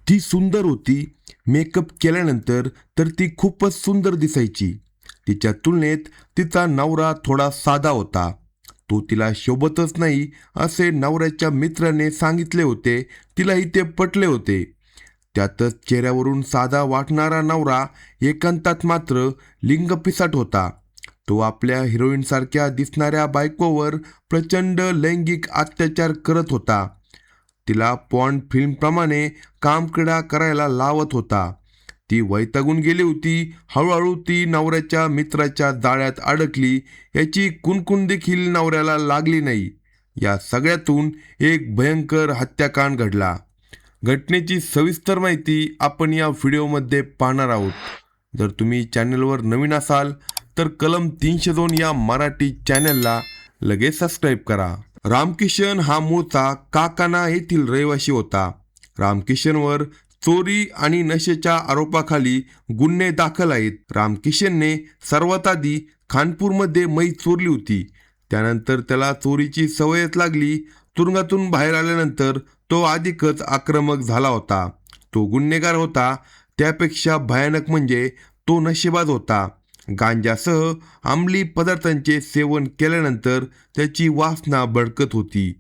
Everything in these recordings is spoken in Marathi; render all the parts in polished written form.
ती सुंदर होती. मेकअप केल्यानंतर तर ती खूपच सुंदर दिसायची. तिच्या तुलनेत तिचा नवरा थोडा साधा होता. तो तिला शोभतच नाही असे नवऱ्याच्या मित्राने सांगितले होते. तिलाही ते पटले होते. त्यातच चेहऱ्यावरून साधा वाटणारा नवरा एकांतात मात्र लिंगपिसाट होता. तो आपल्या हिरोईनसारख्या दिसणाऱ्या बायकोवर प्रचंड लैंगिक अत्याचार करत होता. तिला पॉन्ड फिल्मप्रमाणे कामकिडा करायला लावत होता. ती वैतागून गेली होती. हळूहळू ती नवऱ्याच्या मित्राच्या जाळ्यात अडकली. याची कुणकुण देखील नवऱ्याला लागली नाही. या सगळ्यातून एक भयंकर हत्याकांड घडला. घटनेची सविस्तर माहिती आपण या व्हिडिओमध्ये पाहणार आहोत. जर तुम्ही चॅनलवर नवीन असाल तर कलम 302 या मराठी चॅनलला लगेच सबस्क्राईब करा. रामकिशन हा मूळचा काकाना येथील रहिवासी होता. रामकिशनवर चोरी आणि नशेच्या आरोपाखाली गुन्हे दाखल आहेत. रामकिशनने सर्वात आधी खानपूरमध्ये म्हैस चोरली होती. त्यानंतर त्याला चोरीची सवयच लागली. तुरुंगातून बाहेर आल्यानंतर तो अधिकच आक्रमक झाला होता. तो गुन्हेगार होता. त्यापेक्षा भयानक म्हणजे तो नशेबाज होता. गांजासह अंमली पदार्थांचे सेवन केल्यानंतर त्याची वासना भडकत होती.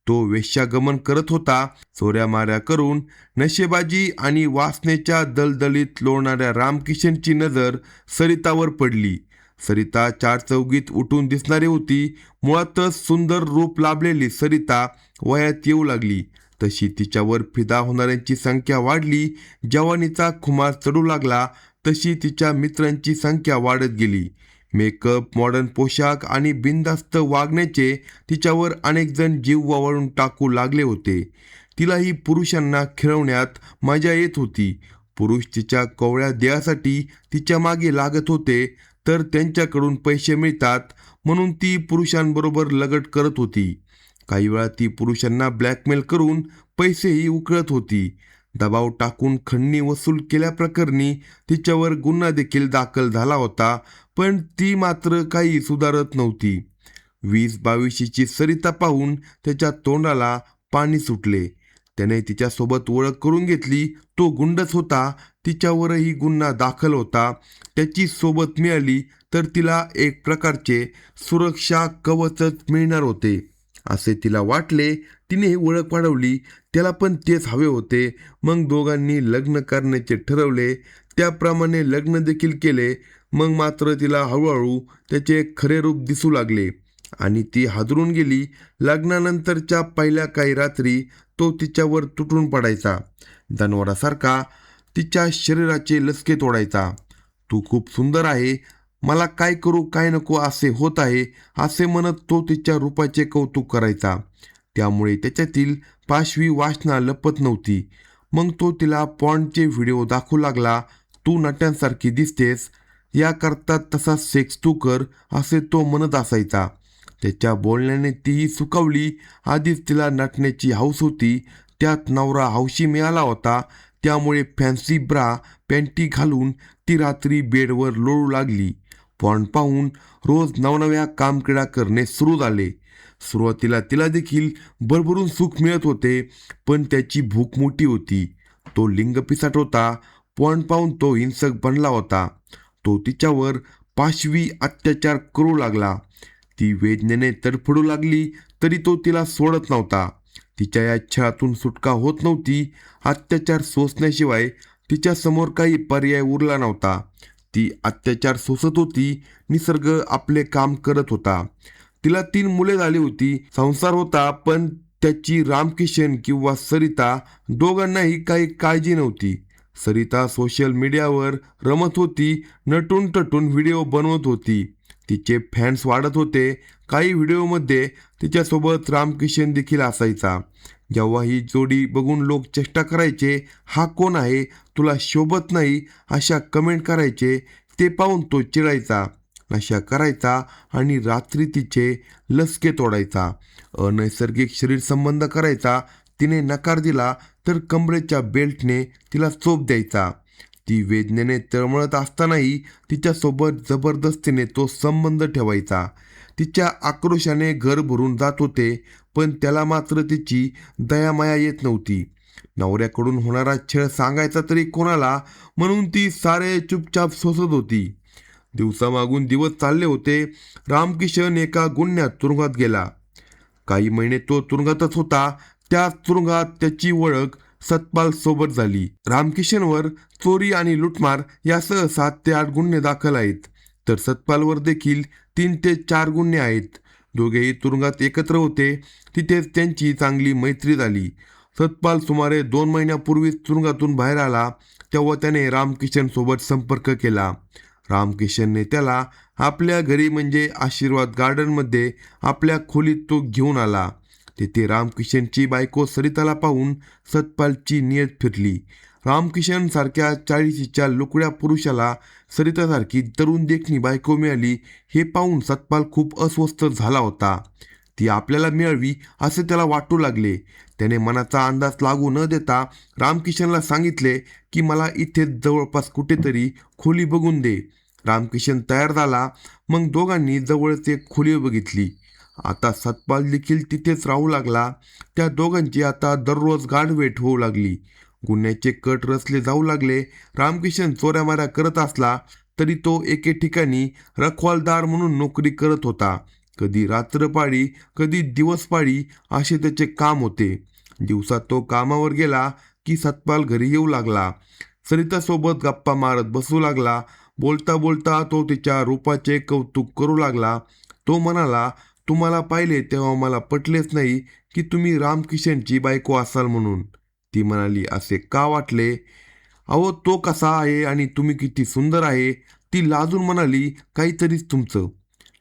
तो वेश्यागमन करत होता. चोऱ्यामाऱ्या करून नशेबाजी आणि वासनेच्या दलदलीत लोळणाऱ्या रामकिशनची नजर सरितावर पडली. सरिता चारचौघीत उठून दिसणारी होती. मुळातच सुंदर रूप लाभलेली सरिता वयात येऊ लागली तशी तिच्यावर फिदा होणाऱ्यांची संख्या वाढली. जवानीचा खुमार चढू लागला तशी तिच्या मित्रांची संख्या वाढत गेली. मेकअप, मॉडर्न पोशाख आणि बिनधास्त वागण्याचे तिच्यावर अनेक जण जीव वावळून टाकू लागले होते. तिलाही पुरुषांना खिळवण्यात मजा येत होती. पुरुष तिच्या कोवळ्या देहासाठी तिच्या मागे लागत होते तर त्यांच्याकडून पैसे मिळतात म्हणून ती पुरुषांबरोबर लगट करत होती. काही वेळा ती पुरुषांना ब्लॅकमेल करून पैसेही उकळत होती. दबाव टाकून खंडणी वसूल केल्याप्रकरणी तिच्यावर गुन्हा देखील दाखल झाला होता. पण ती मात्र काही सुधारत नव्हती. 20-22ची सरिता पाहून त्याच्या तोंडाला पाणी सुटले. त्याने तिच्यासोबत ओळख करून घेतली. तो गुंडच होता. तिच्यावरही गुन्हा दाखल होता. त्याची सोबत मिळाली तर तिला एक प्रकारचे सुरक्षा कवचच मिळणार होते असे तिला वाटले. तिने ओळख वाढवली. त्याला पण तेच हवे होते. मग दोघांनी लग्न करण्याचे ठरवले. त्याप्रमाणे लग्न देखील केले. मग मात्र तिला हळूहळू त्याचे खरे रूप दिसू लागले आणि ती हादरून गेली. लग्नानंतरच्या पहिल्या काही रात्री तो तिच्यावर तुटून पडायचा. जनावरासारखा तिच्या शरीराचे लसके तोडायचा. तू खूप सुंदर आहे, मला काय करू काय नको असे होत आहे असे म्हणत तो तिच्या रूपाचे कौतुक करायचा. त्यामुळे त्याच्यातील पाशवी वासना लपत नव्हती. मग तो तिला पॉर्नचे व्हिडिओ दाखवू लागला. तू नट्यांसारखी दिसतेस, याकरता तसा सेक्स तू कर असे तो म्हणत असायचा. त्याच्या बोलण्याने तीही सुखावली. आधीच तिला नटण्याची हौस होती. त्यात नवरा हौशी मिळाला होता. त्यामुळे फॅन्सी ब्रा पॅन्टी घालून ती रात्री बेडवर लोळू लागली. पॉर्न पाहून रोज नवनव्या कामकिडा करणे सुरू झाले. सुरुवातीला तिला देखील भरभरून सुख मिळत होते. पण त्याची भूक मोठी होती. तो लिंगपिसाट होता. पॉर्न पाहून तो हिंसक बनला होता. तो तिच्यावर पाशवी अत्याचार करू लागला. ती वेदनेने तडफडू लागली तरी तो तिला सोडत नव्हता. तिच्या या छळातून सुटका होत नव्हती. अत्याचार सोसण्याशिवाय तिच्यासमोर काही पर्याय उरला नव्हता. ती अत्याचार सोसत होती. निसर्ग आपले काम करत होता. तिला 3 मुले झाली होती. संसार होता. पण त्याची रामकिशन किंवा सरिता दोघांनाही काही काळजी नव्हती. सरिता सोशल मीडियावर रमत होती. नटून टटून व्हिडिओ बनवत होती. तिचे फॅन्स वाढत होते. काही व्हिडिओमध्ये तिच्यासोबत रामकिशन देखील असायचा. जेव्हा ही जोडी बघून लोक चेष्टा करायचे, हा कोण आहे, तुला शोभत नाही अशा कमेंट करायचे. ते पाहून तो चिडायचा, नशा करायचा आणि रात्री तिचे लसके तोडायचा. अनैसर्गिक शरीर संबंध करायचा. तिने नकार दिला तर कमरेच्या बेल्टने तिला चोप द्यायचा. ती वेदनेने तळमळत असतानाही तिच्यासोबत जबरदस्तीने तो संबंध ठेवायचा. तिच्या आक्रोशाने घर भरून जात होते. पण त्याला मात्र तिची दयामाया येत नव्हती. नवऱ्याकडून होणारा छळ सांगायचा तरी कोणाला, म्हणून ती सारे चुपचाप सोसत होती. दिवसामागून दिवस चालले होते. रामकिशन एका गुन्ह्यात तुरुंगात गेला. काही महिने तो तुरुंगातच होता. त्याच तुरुंगात त्याची ओळख सतपाल सोबत झाली. रामकिशनवर चोरी आणि लुटमार यासह 7 ते 8 गुन्हे दाखल आहेत, तर सतपालवर देखील 3 ते 4 गुन्हे आहेत. दोघेही तुरुंगात एकत्र होते. तिथेच त्यांची चांगली मैत्री झाली. सतपाल सुमारे 2 महिन्यापूर्वीच तुरुंगातून बाहेर आला. तेव्हा त्याने रामकिशन सोबत संपर्क केला. रामकिशनने त्याला आपल्या घरी म्हणजे आशीर्वाद गार्डनमध्ये आपल्या खोलीत तो घेऊन आला. तेथे रामकिशनची बायको सरिताला पाहून सतपालची नियत फिरली. रामकिशन सारख्या 40च्या लुकड्या पुरुषाला सरितासारखी तरुण देखणी बायको मिळाली हे पाहून सतपाल खूप अस्वस्थ झाला होता. ती आपल्याला मिळावी असे त्याला वाटू लागले. त्याने मनाचा अंदाज लागू न देता रामकिशनला सांगितले की मला इथे जवळपास कुठेतरी खोली बघून दे. रामकिशन तयार झाला. मग दोघांनी जवळच एक खोली बघितली. आता सतपाल देखील तिथेच राहू लागला. त्या दोघांची आता दररोज गाठभेट होऊ लागली. गुन्ह्याचे कट रचले जाऊ लागले. रामकिशन चोऱ्यामाऱ्या करत असला तरी तो एके ठिकाणी रखवालदार म्हणून नोकरी करत होता. कधी रात्रपाळी, कधी दिवसपाळी असे त्याचे काम होते. दिवसात तो कामावर गेला की सतपाल घरी येऊ लागला. सरितासोबत गप्पा मारत बसू लागला. बोलता बोलता तो तिच्या रूपाचे कौतुक करू लागला. तो म्हणाला, तुम्हाला पाहिले तेव्हा मला पटलेच नाही की तुम्ही रामकिशनची बायको असाल म्हणून. ती म्हणाली, असे का वाटले? अहो, तो कसा आहे आणि तुम्ही किती सुंदर आहे. ती लाजून म्हणाली, काहीतरीच तुमचं.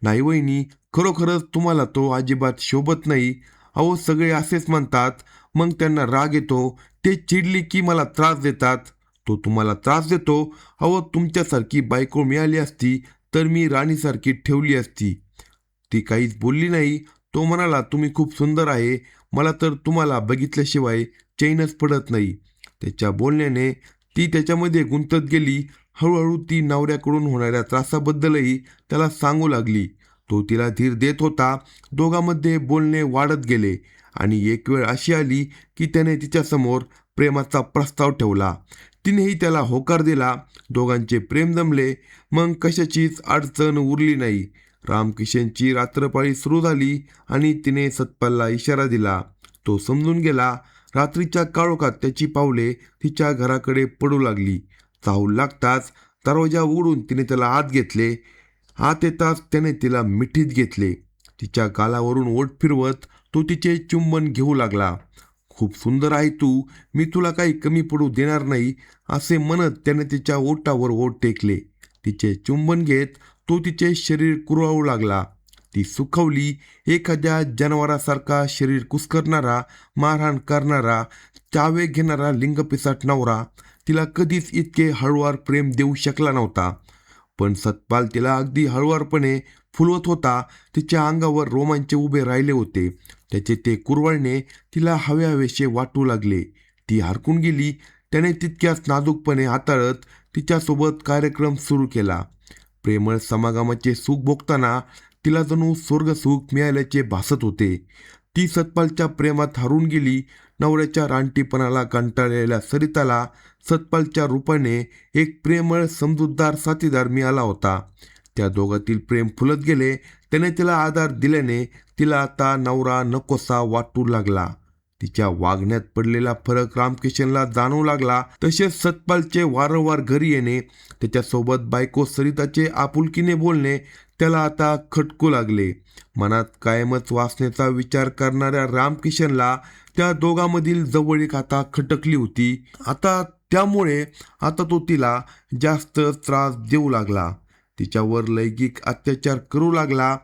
नाही वहिनी, खरोखरच तुम्हाला तो अजिबात शोभत नाही. अहो, सगळे असेच म्हणतात. मग त्यांना राग येतो. ते चिडली की मला त्रास देतात. तो तुम्हाला त्रास देतो? अहो, तुमच्यासारखी बायको मिळाली असती तर मी राणीसारखी ठेवली असती. ती काहीच बोलली नाही. तो म्हणाला, तुम्ही खूप सुंदर आहे. मला तर तुम्हाला बघितल्याशिवाय चैनच पडत नाही. त्याच्या बोलण्याने ती त्याच्यामध्ये गुंतत गेली. हळूहळू ती नवऱ्याकडून होणाऱ्या त्रासाबद्दलही त्याला सांगू लागली. तो तिला धीर देत होता. दोघांमध्ये बोलणे वाढत गेले आणि एक वेळ अशी आली की त्याने तिच्यासमोर प्रेमाचा प्रस्ताव ठेवला. तिनेही त्याला होकार दिला. दोघांचे प्रेम जमले. मग कशाचीच अडचण उरली नाही. रामकिशनची रात्रपाळी सुरू झाली आणि तिने सतपालला इशारा दिला. तो समजून गेला. रात्रीच्या काळोखात त्याची पावले तिच्या घराकडे पडू लागली. चाहूल लागताच दरवाजा उघडून तिने त्याला आत घेतले. आत येताच त्याने तिला मिठीत घेतले. तिच्या गालावरून ओठ फिरवत तो तिचे चुंबन घेऊ लागला. खूप सुंदर आहे तू, मी तुला काही कमी पडू देणार नाही, असे म्हणत त्याने तिच्या ओठावर ओठ टेकले. तिचे चुंबन घेत तो तिचे शरीर कुरवाळू लागला. ती सुखवली. एखाद्या जनावरासारखा शरीर कुस्करणारा, मारहाण करणारा, चावे घेणारा लिंगपिसाट नवरा तिला कधीच इतके हळुवार प्रेम देऊ शकला नव्हता. पण सतपाल तिला अगदी हळुवारपणे फुलवत होता. तिच्या अंगावर रोमांच उभे राहिले होते. त्याचे ते कुरवळणे तिला हवेहवेसे वाटू लागले. ती हरकून गेली. त्याने तितक्याच नाजूकपणे हाताळत तिच्यासोबत कार्यक्रम सुरू केला. प्रेमळ समागमाचे सुख भोगताना तिला जणू स्वर्गसुख मिळाल्याचे भासत होते. ती सतपालच्या प्रेमात हरून गेली. नवऱ्याच्या रानटीपणाला कंटाळलेल्या सरिताला सतपालच्या रूपाने एक प्रेमळ समजूतदार साथीदार मिळाला होता. त्या दोघातील प्रेम फुलत गेले. त्याने तिला आधार दिल्याने तिला आता नवरा नकोसा वाटू लागला. तिच्या वागण्यात पडलेला फरक रामकिशनला जाणवू लागला. तसेच सतपालचे वारंवार घरी येणे, त्याच्यासोबत बायको सरिताचे आपुलकीने बोलणे त्याला आता खटकू लागले. मनात कायमच वासनेचा विचार करणाऱ्या रामकिशनला त्या दोघांमधील जवळीक आता खटकली होती. त्यामुळे आता तो तिला जास्त त्रास देऊ लागला. तिच्यावर लैंगिक अत्याचार करू लागला.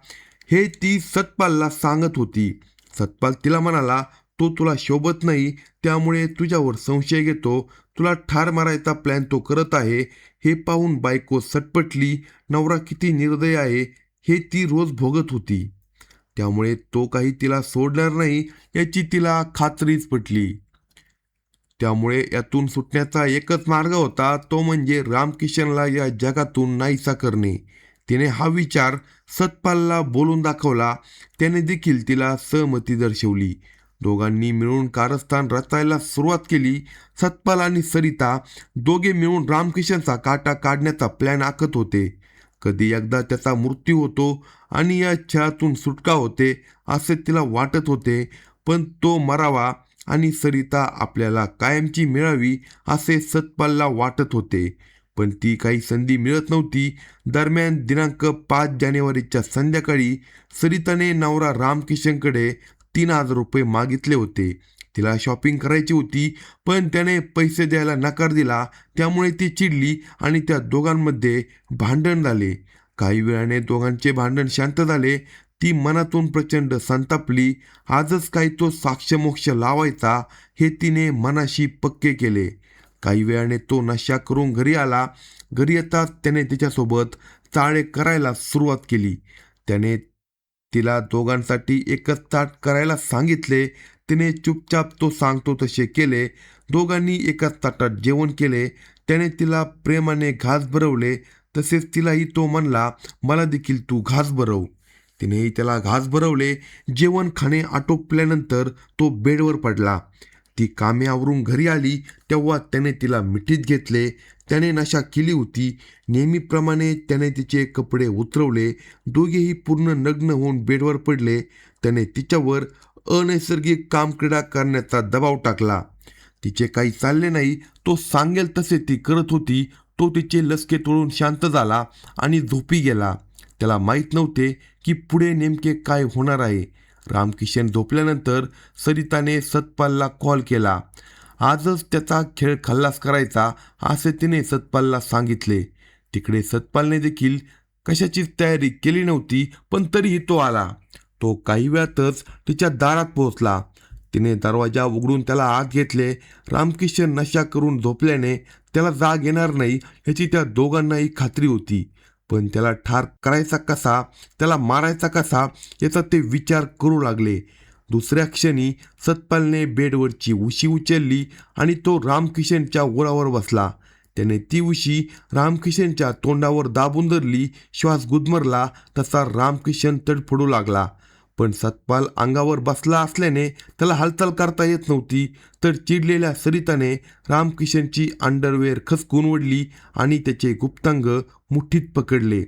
हे ती सतपालला सांगत होती. सतपाल तिला म्हणाला, तो तुला शोभत नाही, त्यामुळे तुझ्यावर संशय घेतो. तुला ठार मारायचा प्लॅन तो करत आहे. हे पाहून बायको सटपटली. नवरा किती निर्दय आहे हे ती रोज भोगत होती. त्यामुळे तो काही तिला सोडणार नाही याची तिला खात्रीच पटली. त्यामुळे यातून सुटण्याचा एकच मार्ग होता, तो म्हणजे रामकिशनला या जगातून नाहीसा करणे. तिने हा विचार सतपालला बोलून दाखवला. त्याने देखील तिला सहमती दर्शवली. दोघांनी मिळून कारस्थान रचायला सुरुवात केली. सतपाल आणि सरिता दोघे मिळून रामकिशनचा काटा काढण्याचा प्लॅन आखत होते. कधी एकदा त्याचा मृत्यू होतो आणि या छळातून सुटका होते असे तिला वाटत होते, पण तो मरावा आणि सरिता आपल्याला कायमची मिळावी असे सतपालला वाटत होते. पण ती काही संधी मिळत नव्हती. दरम्यान दिनांक 5 जानेवारीच्या संध्याकाळी सरिताने नवरा रामकिशनकडे 3,000 रुपये मागितले होते. तिला शॉपिंग करायची होती, पण त्याने पैसे द्यायला नकार दिला. त्यामुळे ती चिडली आणि त्या दोघांमध्ये भांडण झाले. काही वेळाने दोघांचे भांडण शांत झाले. ती मनातून प्रचंड संतापली. आजच काही तो साक्षमोक्ष लावायचा हे तिने मनाशी पक्के केले. काही वेळाने तो नशा करून घरी आला. घरी येताच त्याने तिच्यासोबत चाळे करायला सुरुवात केली. त्याने तिला दोघांसाठी एकच ताट करायला सांगितले. तिने चुपचाप तो सांगतो तसे केले. दोघांनी एकाच ताटात जेवण केले. त्याने तिला प्रेमाने घास भरवले. तसेच तिलाही तो म्हणला, मला देखील तू घास भरव. तिनेही त्याला घास भरवले. जेवण खाणे आटोपल्यानंतर तो बेडवर पडला. ती कामे आवरून घरी आली तेव्हा त्याने तिला मिठीत घेतले. त्याने नशा केली होती. नेहमीप्रमाणे त्याने तिचे कपडे उतरवले. दोघेही पूर्ण नग्न होऊन बेडवर पडले. त्याने तिच्यावर अनैसर्गिक कामक्रीडा करण्याचा दबाव टाकला. तिचे काही चालले नाही. तो सांगेल तसे ती करत होती. तो तिचे लसके तोडून शांत झाला आणि झोपी गेला. त्याला माहीत नव्हते की पुढे नेमके काय होणार आहे. रामकिशन झोपल्यानंतर सरिताने सतपालला कॉल केला. आजच त्याचा खेळ खल्लास करायचा असे तिने सतपालला सांगितले. तिकडे सतपालने देखील कशाचीच तयारी केली नव्हती, पण तरीही तो आला. तो काही वेळातच तिच्या दारात पोहोचला. तिने दरवाजा उघडून त्याला आत घेतले. रामकिशन नशा करून झोपल्याने त्याला जाग येणार नाही याची त्या दोघांनाही खात्री होती. पण त्याला ठार करायचा कसा, त्याला मारायचा कसा याचा ते विचार करू लागले. दुसऱ्या क्षणी सतपालने बेडवरची उशी उचलली आणि तो रामकिशनच्या उरावर बसला. त्याने ती उशी रामकिशनच्या तोंडावर दाबून धरली. श्वास गुदमरला तसा रामकिशन तडफडू लागला. पण सतपाल अंगावर बसला असल्याने त्याला हालचाल करता येत नव्हती. तर चिडलेल्या सरिताने रामकिशनची अंडरवेअर खसकून ओढली आणि त्याचे गुप्तांग मुठीत पकडले.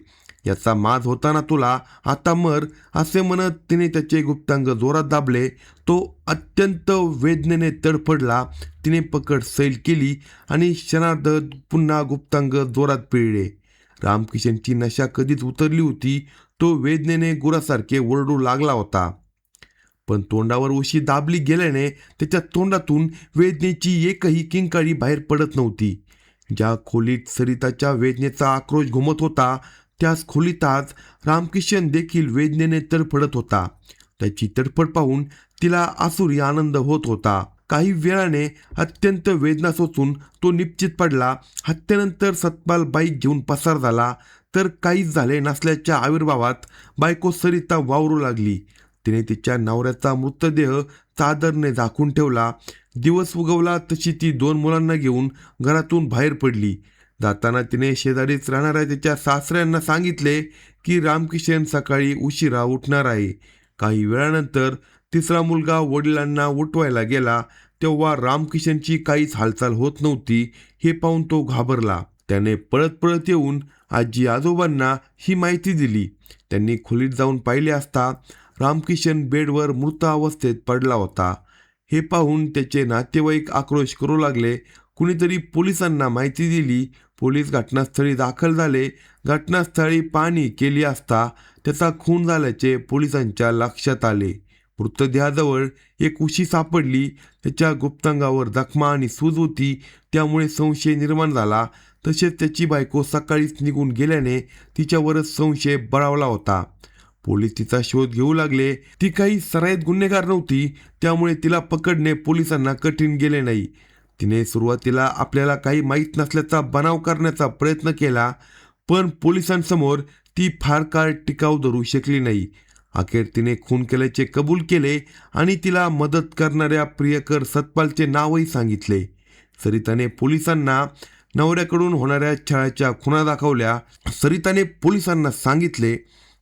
याचा माज होता ना तुला, आता मर असे म्हणत तिने त्याचे गुप्तांग जोरात दाबले. तो अत्यंत वेदनेने तडफडला. तिने पकड सैल केली आणि क्षणार्धात पुन्हा गुप्तांग जोरात पिळले. रामकिशनची नशा कधीच उतरली होती. तो वेदनेने गुरासारखे ओरडू लागला होता. पण तोंडावर उशी दाबली गेल्याने त्याच्या तोंडातून वेदनेची एकही किंकाळी बाहेर पडत नव्हती. ज्या खोलीत सरिताच्या वेदनेचा आक्रोश घुमत होता त्याच खोलीत आज रामकिशन देखील वेदनेने तडफडत होता. त्याची तडफड पाहून तिला आसुरी आनंद होत होता. काही वेळाने अत्यंत वेदना सोसून तो निश्चित पडला. हत्येनंतर सतपाल बाईक घेऊन पसार झाला. तर काहीच झाले नसल्याच्या आविर्भावात बायको सरिता वावरू लागली. तिने तिच्या नवऱ्याचा मृतदेह चादरने झाकून ठेवला. दिवस उगवला तशी ती 2 मुलांना घेऊन घरातून बाहेर पडली. जाताना तिने शेजारीच राहणाऱ्या तिच्या सासऱ्यांना सांगितले की रामकिशन सकाळी उशिरा उठणार आहे. काही वेळानंतर तिसरा मुलगा वडिलांना उठवायला गेला तेव्हा रामकिशनची काहीच हालचाल होत नव्हती. हे पाहून तो घाबरला. त्याने पळत पळत येऊन आजी आजोबांना ही माहिती दिली. त्यांनी खोलीत जाऊन पाहिले असता रामकिशन बेडवर मृत अवस्थेत पडला होता. हे पाहून त्याचे नातेवाईक आक्रोश करू लागले. कुणीतरी पोलिसांना माहिती दिली. पोलीस घटनास्थळी दाखल झाले. घटनास्थळी पाहणी केली असता त्याचा खून झाल्याचे पोलिसांच्या लक्षात आले. मृतदेहाजवळ एक उशी सापडली. त्याच्या गुप्तांगावर जखमा आणि सूज होती. त्यामुळे संशय निर्माण झाला. तसेच त्याची बायको सकाळीच निघून गेल्याने तिच्यावरच संशय बळावला होता. पोलीस तिचा शोध घेऊ लागले. ती काही सराईत गुन्हेगार नव्हती, त्यामुळे तिला पकडणे पोलिसांना कठीण गेले नाही. तिने सुरुवातीला आपल्याला काही माहीत नसल्याचा बनाव करण्याचा प्रयत्न केला, पण पोलिसांसमोर ती फार काळ टिकाव धरू शकली नाही. अखेर तिने खून केल्याचे कबूल केले आणि तिला मदत करणाऱ्या प्रियकर सतपालचे नावही सांगितले. सरिताने पोलिसांना नवऱ्याकडून होणाऱ्या छळाच्या खुणा दाखवल्या. सरिताने पोलिसांना सांगितले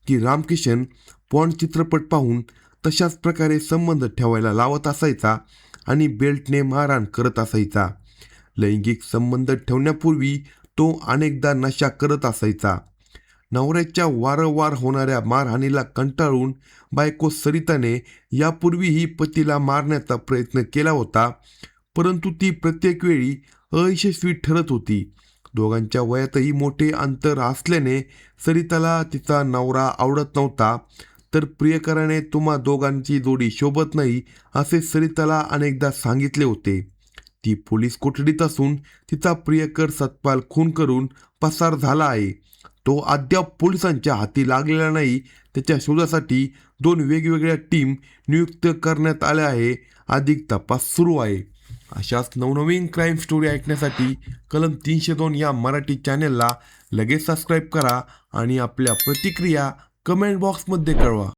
की रामकिशन पॉर्न चित्रपट पाहून तशाच प्रकारे संबंध ठेवायला लावत असायचा आणि बेल्टने मारहाण करत असायचा. लैंगिक संबंध ठेवण्यापूर्वी तो अनेकदा नशा करत असायचा. नवऱ्याच्या वारंवार होणाऱ्या मारहाणीला कंटाळून बायको सरिताने यापूर्वीही पतीला मारण्याचा प्रयत्न केला होता, परंतु ती प्रत्येक वेळी अयशस्वी ठरत होती. दोघांच्या वयातही मोठे अंतर असल्याने सरिताला तिचा नवरा आवडत नव्हता, तर प्रियकराने तुम्हा दोघांची जोडी शोभत नाही असे सरिताला अनेकदा सांगितले होते. ती पोलीस कोठडीत असून तिचा प्रियकर सतपाल खून करून पसार झाला आहे. तो अद्याप पोलिसांच्या हाती लागलेला नाही. त्याच्या शोधासाठी 2 वेगवेगळ्या टीम नियुक्त करण्यात आल्या आहे. अधिक तपास सुरू आहे. अशाच नवनवीन क्राईम स्टोरी ऐकण्यासाठी कलम 302 या मराठी चॅनेलला लगेच सबस्क्राईब करा आणि आपल्या प्रतिक्रिया कमेंट बॉक्समध्ये कळवा.